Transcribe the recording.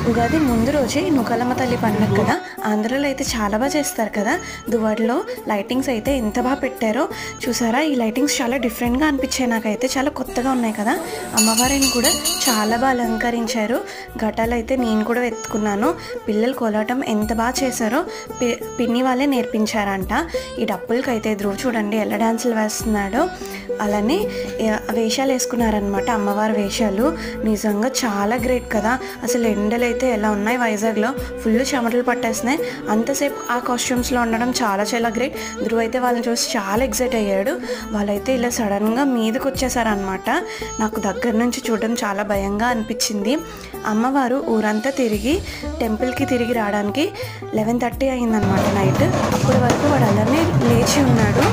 ఉగాది ముందు రోజే నూకాలమ్మ తల్లి పండుగ కదా. ఆంధ్రలో అయితే చాలా బాగా చేస్తారు కదా. దువాడలో లైటింగ్స్ అయితే ఎంత బాగా పెట్టారో చూసారా. ఈ లైటింగ్స్ చాలా డిఫరెంట్గా అనిపించాయి నాకైతే, చాలా కొత్తగా ఉన్నాయి కదా. అమ్మవారిని కూడా చాలా బాగా అలంకరించారు. ఘటాలు అయితే నేను కూడా ఎత్తుకున్నాను. పిల్లలు కోలాటం ఎంత బాగా చేశారో పిన్ని వాళ్ళే నేర్పించారంట. ఈ డప్పులకైతే ధ్రువ్ చూడండి ఎలా డాన్సులు వేస్తున్నాడో. అలానే వేషాలు వేసుకున్నారనమాట, అమ్మవారి వేషాలు. నిజంగా చాలా గ్రేట్ కదా. అసలు ఎండలు అయితే ఎలా ఉన్నాయి వైజాగ్లో, ఫుల్ చెమటలు పట్టేస్తున్నాయి. అంతసేపు ఆ కాస్ట్యూమ్స్లో ఉండడం చాలా చాలా గ్రేట్. ధ్రువ్ అయితే వాళ్ళని చూసి చాలా ఎక్సైట్ అయ్యాడు. వాళ్ళైతే ఇలా సడన్గా మీదకి వచ్చేసారనమాట. నాకు దగ్గర నుంచి చూడడం చాలా భయంగా అనిపించింది. అమ్మవారు ఊరంతా తిరిగి టెంపుల్కి తిరిగి రావడానికి 11:30 అయిందనమాట నైట్. అప్పటి వరకు వాడు అలానే లేచి ఉన్నాడు.